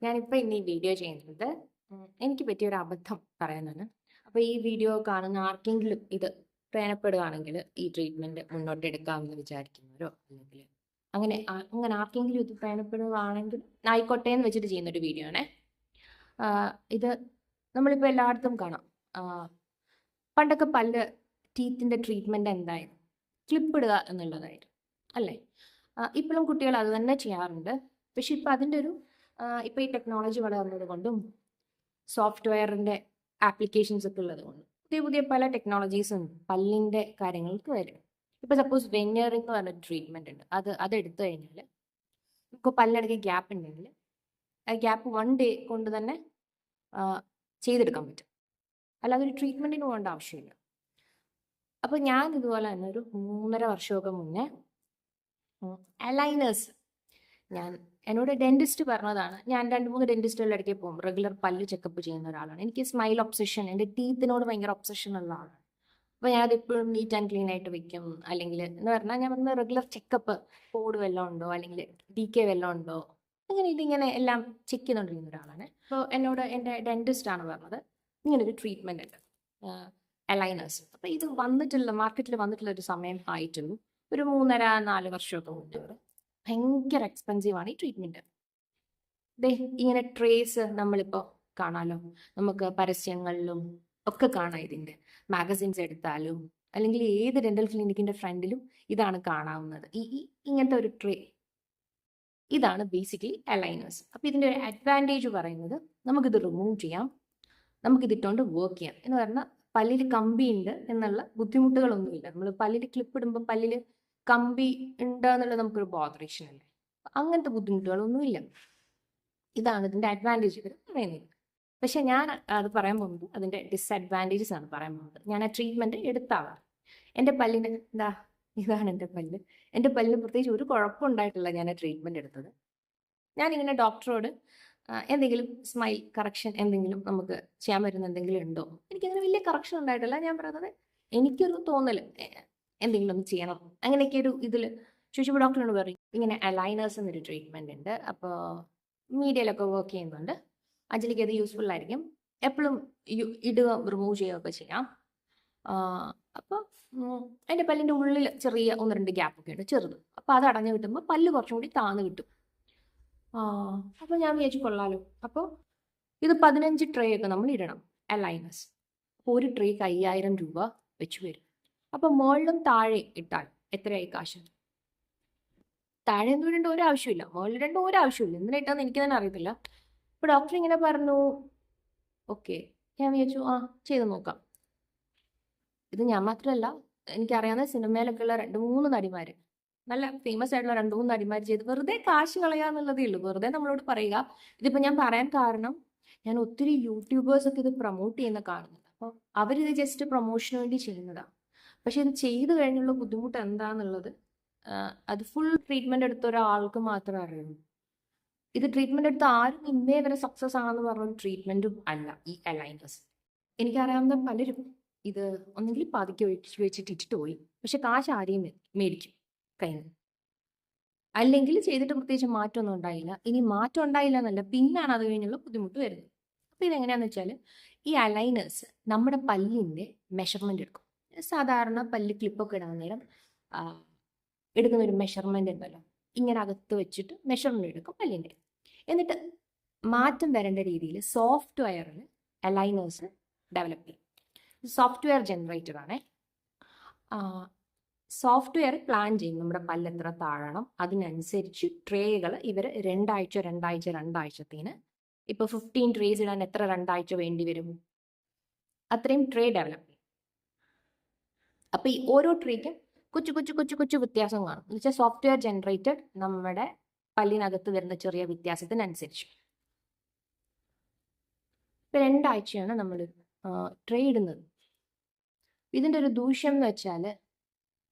ഞാനിപ്പോൾ ഇന്ന് ഈ വീഡിയോ ചെയ്യുന്നത് എനിക്ക് പറ്റിയ ഒരു അബദ്ധം പറയാനാണ്. അപ്പോൾ ഈ വീഡിയോ കാണുന്ന ആർക്കെങ്കിലും ഇത് പ്രയോജനപ്പെടുകയാണെങ്കിൽ ഈ ട്രീറ്റ്മെന്റ് മുന്നോട്ട് എടുക്കാമെന്ന് വിചാരിക്കുന്നവരോ അല്ലെങ്കിൽ അങ്ങനെ ആർക്കെങ്കിലും ഇത് പ്രയോജനപ്പെടുകയാണെങ്കിൽ ആയിക്കോട്ടെ എന്ന് വെച്ചിട്ട് ചെയ്യുന്ന ഒരു വീഡിയോ ആണേ. ഇത് നമ്മളിപ്പോൾ എല്ലായിടത്തും കാണാം. പണ്ടൊക്കെ പല്ല് ടീത്തിന്റെ ട്രീറ്റ്മെന്റ് എന്തായിരുന്നു? ക്ലിപ്പ് ഇടുക എന്നുള്ളതായിരുന്നു അല്ലേ? ഇപ്പോഴും കുട്ടികൾ അത് തന്നെ ചെയ്യാറുണ്ട്. പക്ഷെ ഇപ്പം അതിൻ്റെ ഒരു ഇപ്പം ഈ ടെക്നോളജി വളർന്നത് കൊണ്ടും സോഫ്റ്റ്വെയറിൻ്റെ ആപ്ലിക്കേഷൻസ് ഒക്കെ ഉള്ളത് കൊണ്ടും പുതിയ പുതിയ പല ടെക്നോളജീസും പല്ലിൻ്റെ കാര്യങ്ങൾക്ക് വരും. ഇപ്പം സപ്പോസ് വെനിയറിംഗ് എന്ന് പറഞ്ഞൊരു ട്രീറ്റ്മെൻറ്റ് ഉണ്ട്. അതെടുത്തു കഴിഞ്ഞാൽ നമുക്ക് പല്ലിടയ്ക്ക് ഗ്യാപ്പ് ഉണ്ടെങ്കിൽ ആ ഗ്യാപ്പ് 1 day കൊണ്ട് തന്നെ ചെയ്തെടുക്കാൻ പറ്റും. അല്ലാതെ ഒരു ട്രീറ്റ്മെൻറ്റിന് പോകേണ്ട ആവശ്യമില്ല. അപ്പോൾ ഞാൻ ഇതുപോലെ തന്നെ ഒരു 3.5 വർഷമൊക്കെ മുന്നേ അലൈനേഴ്സ് എന്നോട് ഡെന്റിസ്റ്റ് പറഞ്ഞതാണ്. ഞാൻ 2-3 ഡെന്റിസ്റ്റുകളുടെ ഇടയ്ക്ക് പോകും. റെഗുലർ പല്ല് ചെക്കപ്പ് ചെയ്യുന്ന ഒരാളാണ്. എനിക്ക് സ്മൈൽ ഒബ്സഷൻ, എൻ്റെ ടീത്തിനോട് ഭയങ്കര ഒബ്സഷൻ ഉള്ള ആളാണ്. അപ്പോൾ ഞാനത് എപ്പോഴും നീറ്റ് ആൻഡ് ക്ലീൻ ആയിട്ട് വെക്കും. അല്ലെങ്കിൽ എന്ന് പറഞ്ഞാൽ ഞാൻ പറഞ്ഞ റെഗുലർ ചെക്കപ്പ്, കോഡ് വല്ലതും ഉണ്ടോ അല്ലെങ്കിൽ DK വല്ലതും ഉണ്ടോ, ഇതിങ്ങനെ എല്ലാം ചെക്ക് ചെയ്തുകൊണ്ടിരിക്കുന്ന ഒരാളാണ്. അപ്പോൾ എന്നോട് എൻ്റെ ഡെന്റിസ്റ്റാണ് പറഞ്ഞത് ഇങ്ങനൊരു ട്രീറ്റ്മെൻ്റ് ഉണ്ട്, അലൈനേഴ്സ്. അപ്പോൾ ഇത് മാർക്കറ്റിൽ വന്നിട്ടുള്ള ഒരു സമയം ആയിട്ടുള്ളൂ. ഒരു 3.5-4 വർഷമൊക്കെ മുന്നേ. ഭയങ്കര എക്സ്പെൻസീവാണ് ഈ ട്രീറ്റ്മെൻറ്റ്. ഇങ്ങനെ ട്രേസ് നമ്മളിപ്പോൾ കാണാമല്ലോ, നമുക്ക് പരസ്യങ്ങളിലും ഒക്കെ കാണാം. ഇതിൻ്റെ മാഗസിൻസ് എടുത്താലും അല്ലെങ്കിൽ ഏത് ഡെന്റൽ ക്ലിനിക്കിൻ്റെ ഫ്രണ്ടിലും ഇതാണ് കാണാവുന്നത്. ഇങ്ങനത്തെ ഒരു ട്രേ, ഇതാണ് ബേസിക്കലി അലൈനേഴ്സ്. അപ്പോൾ ഇതിൻ്റെ ഒരു അഡ്വാൻറ്റേജ് പറയുന്നത് നമുക്കിത് റിമൂവ് ചെയ്യാം, നമുക്കിതിട്ടുകൊണ്ട് വർക്ക് ചെയ്യാം. എന്ന് പറഞ്ഞാൽ പല്ലിൽ കമ്പി ഉണ്ട് എന്നുള്ള ബുദ്ധിമുട്ടുകളൊന്നുമില്ല. നമ്മൾ പല്ലിൽ ക്ലിപ്പ് ഇടുമ്പോൾ പല്ലിൽ കമ്പി ഉണ്ട് എന്നുള്ളത് നമുക്കൊരു ബോധറേഷൻ അല്ലേ, അങ്ങനത്തെ ബുദ്ധിമുട്ടുകളൊന്നുമില്ല. ഇതാണ് ഇതിൻ്റെ അഡ്വാൻറ്റേജ് പറയുന്നത്. പക്ഷെ ഞാൻ അത് പറയാൻ പോകുന്നത് അതിൻ്റെ ഡിസ്അഡ്വാൻറ്റേജസ് ആണ് പറയാൻ പോകുന്നത്. ഞാൻ ആ ട്രീറ്റ്മെൻറ്റ് എടുത്താവാം. എൻ്റെ പല്ലിന് ഇതാണ് എൻ്റെ പല്ല്. എൻ്റെ പല്ലിന് പ്രത്യേകിച്ച് ഒരു കുഴപ്പമുണ്ടായിട്ടില്ല ഞാൻ ആ ട്രീറ്റ്മെൻറ്റ് എടുത്തത്. ഞാനിങ്ങനെ ഡോക്ടറോട് എന്തെങ്കിലും സ്മൈൽ കറക്ഷൻ എന്തെങ്കിലും നമുക്ക് ചെയ്യാൻ പറ്റുന്ന എന്തെങ്കിലും ഉണ്ടോ, എനിക്കങ്ങനെ വലിയ കറക്ഷൻ ഉണ്ടായിട്ടില്ല. ഞാൻ പറയുന്നത് എനിക്കൊരു തോന്നൽ എന്തെങ്കിലും ഒന്ന് ചെയ്യണം, അങ്ങനെയൊക്കെ ഒരു ഇതിൽ ചോദിച്ചപ്പോൾ ഡോക്ടറിനോട് പറയും ഇങ്ങനെ അലൈനേഴ്സ് എന്നൊരു ട്രീറ്റ്മെൻറ്റ് ഉണ്ട്, അപ്പോൾ മീഡിയയിലൊക്കെ വർക്ക് ചെയ്യുന്നുണ്ട്, അഞ്ജലിക്ക് അത് യൂസ്ഫുൾ ആയിരിക്കും, എപ്പോഴും ഇടുക റിമൂവ് ചെയ്യുകയൊക്കെ ചെയ്യാം. അപ്പോൾ എൻ്റെ പല്ലിൻ്റെ ഉള്ളിൽ ചെറിയ 1-2 ഗ്യാപ്പൊക്കെ ഉണ്ട്, ചെറുത്. അപ്പോൾ അത് അടഞ്ഞു കിട്ടുമ്പോൾ പല്ല് കുറച്ചും കൂടി താന്ന് കിട്ടും. അപ്പോൾ ഞാൻ വിചാരിച്ചു കൊള്ളാലോ. അപ്പോൾ ഇത് 15 ട്രേ ഒക്കെ നമ്മൾ ഇടണം അലൈനേഴ്സ്. അപ്പോൾ ഒരു ട്രേക്ക് 5000 രൂപ വെച്ച് വരും. അപ്പോൾ മുകളിലും താഴെ ഇട്ടാൽ എത്രയായി കാശ്? താഴെ ഒന്നും ഇടേണ്ട ഒരാവശ്യമില്ല, മുകളിൽ ഇടേണ്ട ഒരാവശ്യമില്ല. എന്തിനാ ഇട്ടാന്ന് എനിക്ക് തന്നെ അറിയത്തില്ല. അപ്പോൾ ഡോക്ടർ ഇങ്ങനെ പറഞ്ഞു. ഓക്കെ, ഞാൻ വിചാരിച്ചു ചെയ്ത് നോക്കാം. ഇത് ഞാൻ മാത്രമല്ല, എനിക്കറിയാവുന്ന സിനിമയിലൊക്കെ ഉള്ള 2-3 നടിമാർ, നല്ല ഫേമസ് ആയിട്ടുള്ള 2-3 നടിമാർ ചെയ്ത് വെറുതെ കാശ് കളയാന്നുള്ളതേ ഉള്ളൂ. വെറുതെ നമ്മളോട് പറയുക. ഇതിപ്പോൾ ഞാൻ പറയാൻ കാരണം ഞാൻ ഒത്തിരി യൂട്യൂബേഴ്സ് ഒക്കെ ഇത് പ്രൊമോട്ട് ചെയ്യുന്ന കാണുന്നുണ്ട്. അപ്പോൾ അവരിത് ജസ്റ്റ് പ്രൊമോഷന് വേണ്ടി ചെയ്യുന്നതാണ്. പക്ഷെ ഇത് ചെയ്ത് കഴിഞ്ഞുള്ള ബുദ്ധിമുട്ട് എന്താണെന്നുള്ളത് അത് ഫുൾ ട്രീറ്റ്മെൻറ്റ് എടുത്ത ഒരാൾക്ക് മാത്രമേ അറിയുള്ളൂ. ഇത് ട്രീറ്റ്മെൻറ്റ് എടുത്ത ആരും ഇന്നേ വരെ സക്സസ് ആണെന്ന് പറഞ്ഞ ട്രീറ്റ്മെൻറ്റും അല്ല ഈ അലൈനേഴ്സ്. എനിക്കറിയാവുന്ന പലരും ഇത് ഒന്നെങ്കിൽ പാതിക്ക് വെച്ചിട്ട് ഇട്ടിട്ട് പോയി, പക്ഷെ കാശ് ആരെയും മേടിക്കും കയ്യിൽ നിന്ന്. അല്ലെങ്കിൽ ചെയ്തിട്ട് പ്രത്യേകിച്ച് മാറ്റമൊന്നും ഉണ്ടായില്ല. ഇനി മാറ്റം ഉണ്ടായില്ല എന്നല്ല, പിന്നാണ് അത് കഴിഞ്ഞുള്ള ബുദ്ധിമുട്ട് വരുന്നത്. അപ്പോൾ ഇതെങ്ങനെയാണെന്ന് വെച്ചാൽ ഈ അലൈനേഴ്സ് നമ്മുടെ പല്ലിൻ്റെ മെഷർമെൻ്റ് എടുക്കും. സാധാരണ പല്ല് ക്ലിപ്പൊക്കെ ഇടാൻ നേരം എടുക്കുന്ന ഒരു മെഷർമെൻ്റ് ഉണ്ടല്ലോ, ഇങ്ങനെ അകത്ത് വെച്ചിട്ട് മെഷർമെൻ്റ് എടുക്കും പല്ലിൻ്റെ. എന്നിട്ട് മാറ്റം വരേണ്ട രീതിയിൽ സോഫ്റ്റ്വെയറിൽ അലൈനേഴ്സ് ഡെവലപ്പ് ചെയ്യും. സോഫ്റ്റ്വെയർ ജനറേറ്റഡ് ആണ്. സോഫ്റ്റ്വെയർ പ്ലാൻ ചെയ്യും നമ്മുടെ പല്ല് എത്ര താഴണം, അതിനനുസരിച്ച് ട്രേകൾ ഇവർ 2 ആഴ്ചത്തേന് ഇപ്പോൾ 15 ട്രേസ് ഇടാൻ എത്ര 2 ആഴ്ച വേണ്ടി വരും, അത്രയും ട്രേ ഡെവലപ്പ് ചെയ്യും. അപ്പോൾ ഈ ഓരോ ട്രേക്കും കൊച്ചു വ്യത്യാസം കാണും. എന്ന് വെച്ചാൽ സോഫ്റ്റ്വെയർ ജനറേറ്റഡ് നമ്മുടെ പല്ലിനകത്ത് വരുന്ന ചെറിയ വ്യത്യാസത്തിനനുസരിച്ച്. ഇപ്പം 2 ആഴ്ചയാണ് നമ്മൾ ട്രേ ഇടുന്നത്. ഇതിൻ്റെ ഒരു ദൂഷ്യം എന്ന് വെച്ചാൽ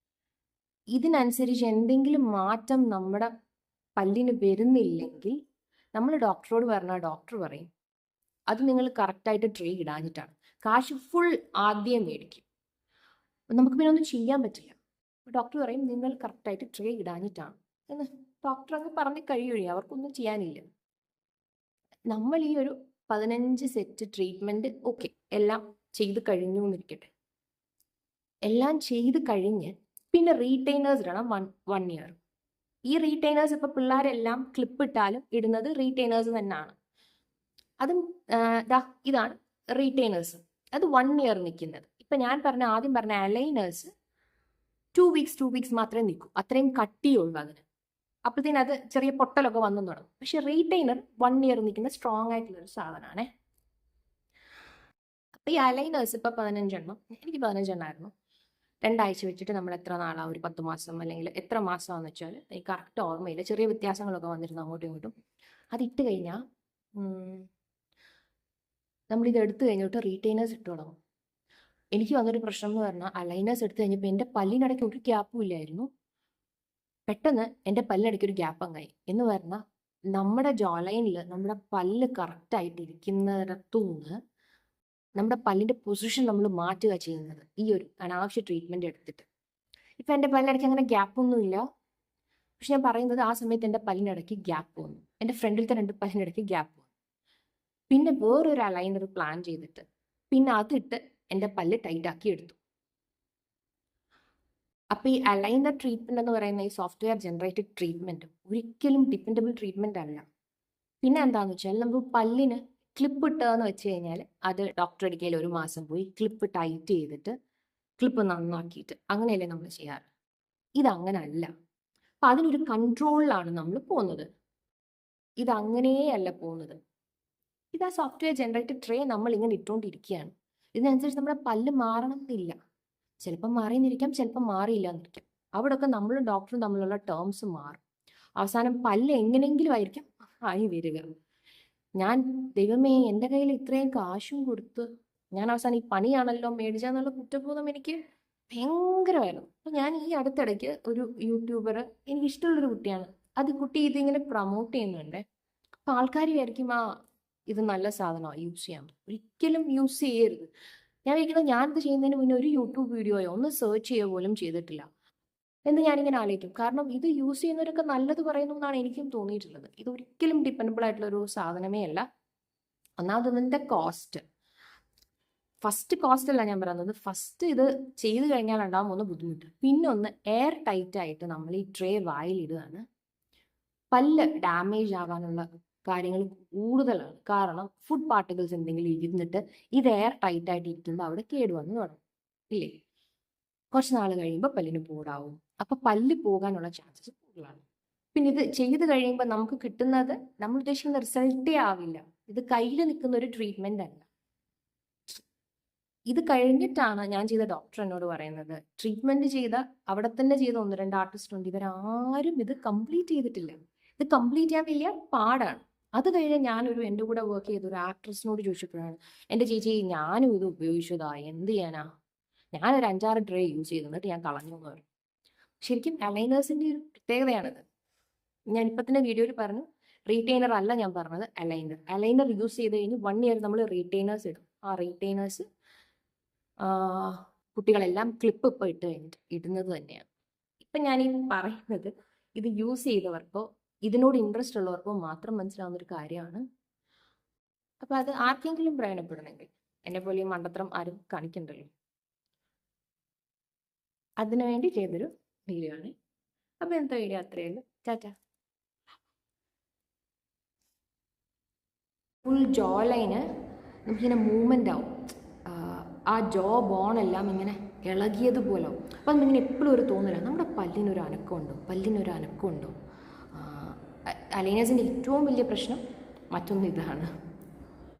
ഇതിനനുസരിച്ച് എന്തെങ്കിലും മാറ്റം നമ്മുടെ പല്ലിന് വരുന്നില്ലെങ്കിൽ നമ്മൾ ഡോക്ടറോട് പറഞ്ഞാൽ ഡോക്ടർ പറയും അത് നിങ്ങൾ കറക്റ്റായിട്ട് ട്രേ ഇടാഞ്ഞിട്ടാണ്. കാശ് ഫുൾ ആദ്യം മേടിക്കും. നമുക്ക് പിന്നെ ഒന്നും ചെയ്യാൻ പറ്റില്ല. ഡോക്ടർ പറയും നിങ്ങൾ കറക്റ്റായിട്ട് ട്രേ ഇടാഞ്ഞിട്ടാണ് എന്ന്. ഡോക്ടർ അങ്ങ് പറഞ്ഞ് കഴിയുകയും അവർക്കൊന്നും ചെയ്യാനില്ല. നമ്മൾ ഈ ഒരു 15 സെറ്റ് ട്രീറ്റ്മെൻറ്റ് ഓക്കെ എല്ലാം ചെയ്ത് കഴിഞ്ഞു എന്നിരിക്കട്ടെ. എല്ലാം ചെയ്ത് കഴിഞ്ഞ് പിന്നെ റീറ്റെയിനേഴ്സ് ഇടണം 1 ഇയർ. ഈ റീറ്റെയിനേഴ്സ് ഇപ്പോൾ പിള്ളേരെല്ലാം ക്ലിപ്പ് ഇട്ടാലും ഇടുന്നത് റീറ്റെയിനേഴ്സ് തന്നെയാണ്. അതും ഇതാണ് റീറ്റെയിനേഴ്സ്. അത് 1 ഇയർ നിൽക്കുന്നത്. ഇപ്പം ഞാൻ ആദ്യം പറഞ്ഞ അലൈനേഴ്സ് 2 വീക്സ് മാത്രമേ നിൽക്കൂ. അത്രയും കട്ടിയുള്ളൂ അതിന്. അപ്പോഴത്തേനും അത് ചെറിയ പൊട്ടലൊക്കെ വന്നു തുടങ്ങും. പക്ഷെ റീറ്റെയിനർ 1 ഇയർ നിൽക്കുന്ന സ്ട്രോങ് ആയിട്ടുള്ളൊരു സാധനമാണേ. അപ്പോൾ ഈ അലൈനേഴ്സ് ഇപ്പോൾ 15 എണ്ണം, എനിക്ക് 15 എണ്ണമായിരുന്നു. 2 ആഴ്ച വെച്ചിട്ട് നമ്മൾ എത്ര നാളാണ്, ഒരു 10 മാസം അല്ലെങ്കിൽ എത്ര മാസമാണെന്ന് വെച്ചാൽ എനിക്ക് കറക്റ്റ് ഓർമ്മയില്ല. ചെറിയ വ്യത്യാസങ്ങളൊക്കെ വന്നിരുന്നു അങ്ങോട്ടും ഇങ്ങോട്ടും. അതിട്ട് കഴിഞ്ഞാൽ നമ്മളിത് എടുത്തു കഴിഞ്ഞിട്ട് റീറ്റെയിനേഴ്സ് ഇട്ട് തുടങ്ങും. എനിക്ക് വന്നൊരു പ്രശ്നം എന്ന് പറഞ്ഞാൽ അലൈനേഴ്സ് എടുത്തു കഴിഞ്ഞപ്പോൾ എൻ്റെ പല്ലിനിടയ്ക്ക് ഒരു ഗ്യാപ്പും ഇല്ലായിരുന്നു. പെട്ടെന്ന് എൻ്റെ പല്ലിനിടയ്ക്ക് ഒരു ഗ്യാപ്പ് അങ്ങായി. എന്ന് പറഞ്ഞാൽ നമ്മുടെ ജോലൈനിൽ നമ്മുടെ പല്ല് കറക്റ്റായിട്ട് ഇരിക്കുന്നിടത്തുനിന്ന് നമ്മുടെ പല്ലിൻ്റെ പൊസിഷൻ നമ്മൾ മാറ്റുക ചെയ്യുന്നത് ഈ ഒരു അനാവശ്യ ട്രീറ്റ്മെൻറ്റ് എടുത്തിട്ട്. ഇപ്പം എൻ്റെ പല്ലിനിടയ്ക്ക് അങ്ങനെ ഗ്യാപ്പൊന്നുമില്ല. പക്ഷെ ഞാൻ പറയുന്നത് ആ സമയത്ത് എൻ്റെ പല്ലിനിടയ്ക്ക് ഗ്യാപ്പ് വന്നു. എൻ്റെ ഫ്രണ്ടിലത്തെ 2 പല്ലിനിടയ്ക്ക് ഗ്യാപ്പ് വന്നു. പിന്നെ വേറൊരു അലൈനർ പ്ലാൻ ചെയ്തിട്ട് പിന്നെ അതിട്ട് എൻ്റെ പല്ല് ടൈറ്റാക്കി എടുത്തു. അപ്പോൾ ഈ അലൈനർ ട്രീറ്റ്മെൻറ്റ് എന്ന് പറയുന്ന ഈ സോഫ്റ്റ്വെയർ ജനറേറ്റഡ് ട്രീറ്റ്മെൻറ്റ് ഒരിക്കലും ഡിപ്പെൻഡബിൾ ട്രീറ്റ്മെൻറ്റ് അല്ല. പിന്നെ എന്താണെന്ന് വെച്ചാൽ നമ്മൾ പല്ലിന് ക്ലിപ്പ് ഇട്ടതെന്ന് വെച്ച് കഴിഞ്ഞാൽ അത് ഡോക്ടർ അടുക്കൽ 1 മാസം പോയി ക്ലിപ്പ് ടൈറ്റ് ചെയ്തിട്ട് ക്ലിപ്പ് നന്നാക്കിയിട്ട് അങ്ങനെയല്ലേ നമ്മൾ ചെയ്യാറ്. ഇതങ്ങനല്ല. അപ്പം അതിനൊരു കൺട്രോളിലാണ് നമ്മൾ പോകുന്നത്. ഇതങ്ങനെയല്ല പോകുന്നത്. ഇത് ആ സോഫ്റ്റ്വെയർ ജനറേറ്റഡ് ട്രേ നമ്മൾ ഇങ്ങനെ ഇട്ടുകൊണ്ടിരിക്കുകയാണ്. ഇതിനനുസരിച്ച് നമ്മുടെ പല്ല് മാറണം എന്നില്ല. ചിലപ്പം മാറിയെന്നിരിക്കാം, ചിലപ്പം മാറിയില്ല എന്നിരിക്കാം. അവിടെയൊക്കെ നമ്മളും ഡോക്ടറും തമ്മിലുള്ള ടേംസ് മാറും. അവസാനം പല്ല് എങ്ങനെയെങ്കിലും ആയിരിക്കും ആയി വരിക. ഞാൻ ദൈവമേ, എൻ്റെ കയ്യിൽ ഇത്രയും കാശും കൊടുത്ത് ഞാൻ അവസാനം ഈ പണിയാണല്ലോ മേടിച്ചാന്നുള്ള കുറ്റബോധം എനിക്ക് ഭയങ്കരമായിരുന്നു. അപ്പം ഞാൻ ഈ അടുത്തിടയ്ക്ക് ഒരു യൂട്യൂബർ, എനിക്കിഷ്ടമുള്ളൊരു കുട്ടിയാണ്, അത് കുട്ടി ഇതിങ്ങനെ പ്രൊമോട്ട് ചെയ്യുന്നുണ്ട്. അപ്പം ആൾക്കാർ വിചാരിക്കും ഇത് നല്ല സാധനമാണ്, യൂസ് ചെയ്യാം. ഒരിക്കലും യൂസ് ചെയ്യരുത്. ഞാൻ വിചാരിക്കുന്നത് ഞാനിത് ചെയ്യുന്നതിന് മുന്നേ ഒരു യൂട്യൂബ് വീഡിയോയോ ഒന്ന് സെർച്ച് ചെയ്യുക പോലും ചെയ്തിട്ടില്ല എന്ന് ഞാനിങ്ങനെ ആലോചിക്കും. കാരണം ഇത് യൂസ് ചെയ്യുന്നവരൊക്കെ നല്ലത് പറയുന്നു എന്നാണ് എനിക്കും തോന്നിയിട്ടുള്ളത്. ഇത് ഒരിക്കലും ഡിപ്പെൻഡബിൾ ആയിട്ടുള്ളൊരു സാധനമേ അല്ല. ഒന്നാമത് ഇതിൻ്റെ കോസ്റ്റ്, ഫസ്റ്റ് കോസ്റ്റ് അല്ല ഞാൻ പറയുന്നത്, ഫസ്റ്റ് ഇത് ചെയ്ത് കഴിഞ്ഞാൽ ഉണ്ടാകും ഒന്ന് ബുദ്ധിമുട്ട്. പിന്നെ ഒന്ന് എയർ ടൈറ്റ് ആയിട്ട് നമ്മൾ ഈ ട്രേ വായിലിടുകയാണ്. പല്ല് ഡാമേജ് ആകാനുള്ള കാര്യങ്ങൾ കൂടുതലാണ്. കാരണം ഫുഡ് പാർട്ടിക്കിൾസ് എന്തെങ്കിലും ഇരുന്നിട്ട് ഇത് എയർ ടൈറ്റ് ആയിട്ട് ഇരിക്കുമ്പോൾ അവിടെ കേടുവന്ന് തുടങ്ങും ഇല്ലേ. കുറച്ച് നാൾ കഴിയുമ്പോൾ പല്ലിന് പോടാവും. അപ്പം പല്ല് പോകാനുള്ള ചാൻസസ് കൂടുതലാണ്. പിന്നെ ഇത് ചെയ്ത് കഴിയുമ്പോൾ നമുക്ക് കിട്ടുന്നത് നമ്മൾ ഉദ്ദേശിക്കുന്ന റിസൾട്ടേ ആവില്ല. ഇത് കയ്യിൽ നിൽക്കുന്ന ഒരു ട്രീറ്റ്മെൻ്റ് അല്ല. ഇത് കഴിഞ്ഞിട്ടാണ് ഞാൻ ചെയ്ത ഡോക്ടർ എന്നോട് പറയുന്നത്, ട്രീറ്റ്മെൻറ്റ് ചെയ്ത അവിടെ തന്നെ ചെയ്ത 1-2 ആർട്ടിസ്റ്റ് ഉണ്ട്, ഇവരാരും ഇത് കംപ്ലീറ്റ് ചെയ്തിട്ടില്ല. ഇത് കംപ്ലീറ്റ് ചെയ്യാൻ വലിയ പാടാണ്. അത് കഴിഞ്ഞ് ഞാനൊരു എൻ്റെ കൂടെ വർക്ക് ചെയ്ത ഒരു ആക്ട്രസിനോട് ചോദിച്ചപ്പോഴാണ്, എൻ്റെ ചേച്ചി ഞാനും ഇത് ഉപയോഗിച്ചതാ, എന്ത് ചെയ്യാനാ, ഞാനൊരു 5-6 ട്രേ യൂസ് ചെയ്തിട്ട് ഞാൻ കളഞ്ഞു എന്ന് പറയും. ശരിക്കും അലൈനേഴ്സിൻ്റെ ഒരു പ്രത്യേകതയാണിത്. ഞാൻ ഇപ്പം തന്നെ വീഡിയോയിൽ പറഞ്ഞു, റീറ്റെയിനർ അല്ല ഞാൻ പറഞ്ഞത്, അലൈനർ യൂസ് ചെയ്ത് കഴിഞ്ഞ് 1 ഇയർ നമ്മൾ റീറ്റെയിനേഴ്സ് ഇടും. ആ റീറ്റെയിനേഴ്സ് കുട്ടികളെല്ലാം ക്ലിപ്പ് ഇപ്പോൾ ഇട്ട് കഴിഞ്ഞിട്ട് ഇടുന്നത് തന്നെയാണ്. ഇപ്പം ഞാൻ ഈ പറയുന്നത് ഇത് യൂസ് ചെയ്തവർക്കോ ഇതിനോട് ഇൻട്രസ്റ്റ് ഉള്ളവർക്കോ മാത്രം മനസ്സിലാവുന്നൊരു കാര്യമാണ്. അപ്പം അത് ആർക്കെങ്കിലും പ്രയോജനപ്പെടണമെങ്കിൽ എന്നെ പോലെ ഈ മണ്ടത്തരം ആരും കാണിക്കണ്ടല്ലോ, അതിനുവേണ്ടി ചെയ്തൊരു വീഡിയോ ആണ്. അപ്പം ഇന്നത്തെ വീഡിയോ അത്രയേ ഉള്ളൂ. ടാറ്റ. ഫുൾ ജോ ലൈന് നമുക്കിങ്ങനെ മൂവ്മെൻ്റ് ആവും. ആ ജോ ബോണെല്ലാം ഇങ്ങനെ ഇളകിയതുപോലെ ആവും. അപ്പം നമ്മളിങ്ങനെ എപ്പോഴും ഒരു തോന്നില്ല നമ്മുടെ പല്ലിനൊരു അനക്കമുണ്ടോ. അലൈനേഴ്സിൻ്റെ ഏറ്റവും വലിയ പ്രശ്നം മറ്റൊന്ന് ഇതാണ്.